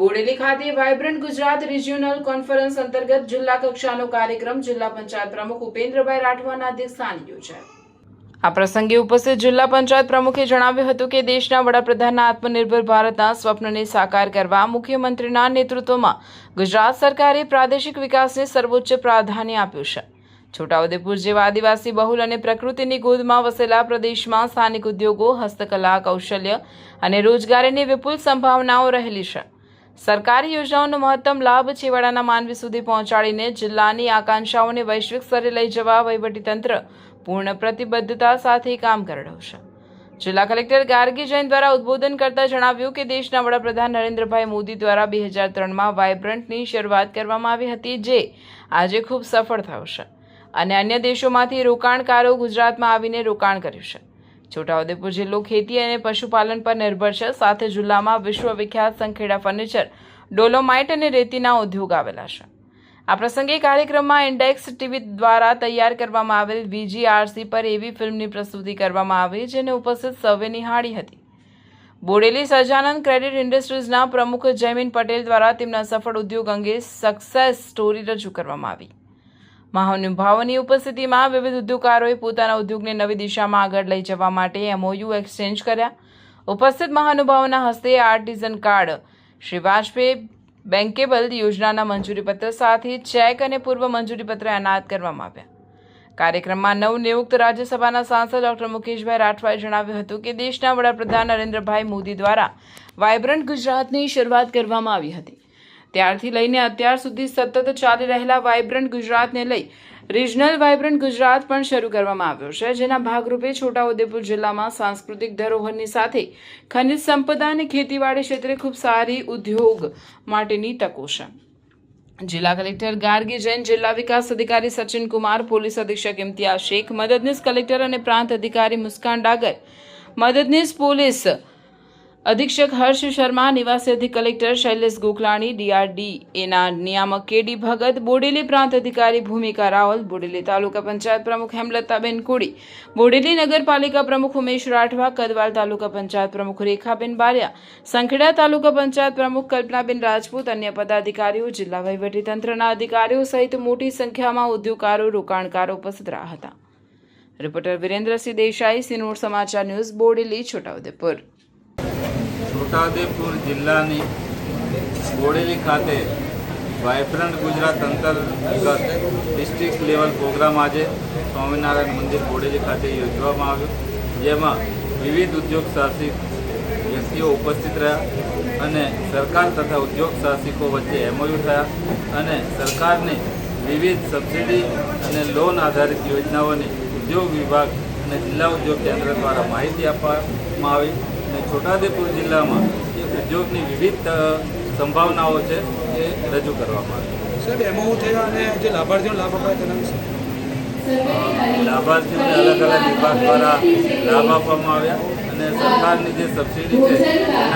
બોડેલી ખાતે vibrant Gujarat regional conference અંતર્ગત જિલ્લા કક્ષાનો કાર્યક્રમ જિલ્લા પંચાયત પ્રમુખ ઉપેન્દ્રભાઈ રાઠવાના અધ્યક્ષસ્થાને યોજાયો। આ પ્રસંગે ઉપસ્થિત જિલ્લા પંચાયત પ્રમુખે જણાવ્યું હતું કે દેશના વડાપ્રધાનના આત્મનિર્ભર ભારતના સ્વપ્નને સાકાર કરવા મુખ્યમંત્રીના નેતૃત્વમાં ગુજરાત સરકારે પ્રાદેશિક વિકાસને સર્વોચ્ચ પ્રાધાન્ય આપ્યું છે। છોટાઉદેપુર જેવા આદિવાસી બહુલ અને પ્રકૃતિની ગોદમાં વસેલા પ્રદેશમાં સ્થાનિક ઉદ્યોગો, હસ્તકલા, કૌશલ્ય અને રોજગારીની વિપુલ સંભાવનાઓ રહેલી છે। સરકારી યોજનાઓનો મહત્તમ લાભ છેવાડાના માનવી સુધી પહોંચાડીને જિલ્લાની આકાંક્ષાઓને વૈશ્વિક સ્તરે લઈ જવા વહીવટીતંત્ર પૂર્ણ પ્રતિબદ્ધતા સાથે કામ કરી રહ્યું છે। જિલ્લા કલેક્ટર ગાર્ગી જૈન દ્વારા ઉદ્બોધન કરતા જણાવ્યું કે દેશના વડાપ્રધાન નરેન્દ્રભાઈ મોદી દ્વારા 2003માં વાઇબ્રન્ટની શરૂઆત કરવામાં આવી હતી, જે આજે ખૂબ સફળ થયો છે અને અન્ય દેશોમાંથી રોકાણકારો ગુજરાતમાં આવીને રોકાણ કર્યું છે। છોટાઉદેપુર જિલ્લો ખેતી અને પશુપાલન પર નિર્ભર છે, સાથે જિલ્લામાં વિશ્વવિખ્યાત સંખેડા ફર્નિચર, ડોલોમાઇટ અને રેતીના ઉદ્યોગ આવેલા છે। આ પ્રસંગે કાર્યક્રમમાં ઇન્ડેક્સ ટીવી દ્વારા તૈયાર કરવામાં આવેલ VGRC પર એવી ફિલ્મની પ્રસ્તુતિ કરવામાં આવી જેને ઉપસ્થિત સૌએ નિહાળી હતી। બોડેલી સહજાનંદ ક્રેડિટ ઇન્ડસ્ટ્રીઝના પ્રમુખ જયમીન પટેલ દ્વારા તેમના સફળ ઉદ્યોગ અંગે સક્સેસ સ્ટોરી રજૂ કરવામાં આવી। મહાનુભાવોની ઉપસ્થિતિમાં વિવિધ ઉદ્યોગકારોએ પોતાના ઉદ્યોગને નવી દિશામાં આગળ લઈ જવા માટે MOU એક્સચેન્જ કર્યા। ઉપસ્થિત મહાનુભાવોના હસ્તે artisan card, Shri Vajpayee bankable યોજનાના મંજૂરીપત્ર સાથે ચેક અને પૂર્વ મંજૂરીપત્ર એનાયત કરવામાં આવ્યા। કાર્યક્રમમાં નવનિયુક્ત રાજ્યસભાના સાંસદ ડોક્ટર મુકેશભાઈ રાઠવાએ જણાવ્યું હતું કે દેશના વડાપ્રધાન નરેન્દ્રભાઈ મોદી દ્વારા વાઇબ્રન્ટ ગુજરાતની શરૂઆત કરવામાં આવી હતી। ત્યારથી લઈને અત્યાર સુધી સતત ચાલી રહેલા વાઇબ્રન્ટ ગુજરાતને લઈ રિજનલ વાઇબ્રન્ટ ગુજરાત પણ શરૂ કરવામાં આવ્યો છે, જેના ભાગરૂપે છોટાઉદેપુર જિલ્લામાં સાંસ્કૃતિક ધરોહરની સાથે ખનિજ સંપદા અને ખેતીવાડી ક્ષેત્રે ખૂબ સારી ઉદ્યોગ માટેની તકો છે। જિલ્લા કલેક્ટર ગાર્ગી જૈન, જિલ્લા વિકાસ અધિકારી સચિન કુમાર, પોલીસ અધિક્ષક ઇમ્તિયાઝ શેખ, મદદનીશ કલેક્ટર અને પ્રાંત અધિકારી મુસ્કાન ડાગર, મદદનીશ પોલીસ અધિક્ષક હર્ષ શર્મા, નિવાસી અધિક કલેક્ટર શૈલેષ ગોખલાણી, DRDAના નિયામક KD ભગત, બોડેલી પ્રાંત અધિકારી ભૂમિકા રાવલ, બોડેલી તાલુકા પંચાયત પ્રમુખ હેમલતાબેન કોડી, બોડેલી નગરપાલિકા પ્રમુખ ઉમેશ રાઠવા, કદવાલ તાલુકા પંચાયત પ્રમુખ રેખાબેન બારિયા, સંખેડા તાલુકા પંચાયત પ્રમુખ કલ્પનાબેન રાજપૂત, અન્ય પદાધિકારીઓ, જિલ્લા વહીવટીતંત્રના અધિકારીઓ સહિત મોટી સંખ્યામાં ઉદ્યોગકારો, રોકાણકારો ઉપસ્થિત રહ્યા હતા। રિપોર્ટર વિરેન્દ્રસિંહ દેસાઈ, સિનોર સમાચાર ન્યૂઝ, બોડેલી, છોટાઉદેપુર। છોટાઉદેપુર જિલ્લાની બોડેલી ખાતે વાઇબ્રન્ટ ગુજરાત અંતર્ગત ડિસ્ટ્રિક્ટ લેવલ પ્રોગ્રામ આજે સ્વામિનારાયણ મંદિર બોડેલી ખાતે યોજવામાં આવ્યો, જેમાં વિવિધ ઉદ્યોગ સાહસિક વ્યક્તિઓ ઉપસ્થિત રહ્યા અને સરકાર તથા ઉદ્યોગ સાહસિકો વચ્ચે MOU થયા અને સરકારની વિવિધ સબસિડી અને લોન આધારિત યોજનાઓની ઉદ્યોગ વિભાગ અને જિલ્લા ઉદ્યોગ કેન્દ્ર દ્વારા માહિતી આપવામાં આવી અને છોટાઉદેપુર જિલ્લામાં જે ઉદ્યોગની વિવિધ સંભાવનાઓ છે એ રજૂ કરવામાં આવી। સાહેબ, MOU થયા અને જે લાભાર્થીઓને લાભ અપાય તેના વિશે લાભાર્થીઓને અલગ અલગ વિભાગ દ્વારા લાભ આપવામાં આવ્યા અને સરકારની જે સબસિડી છે એના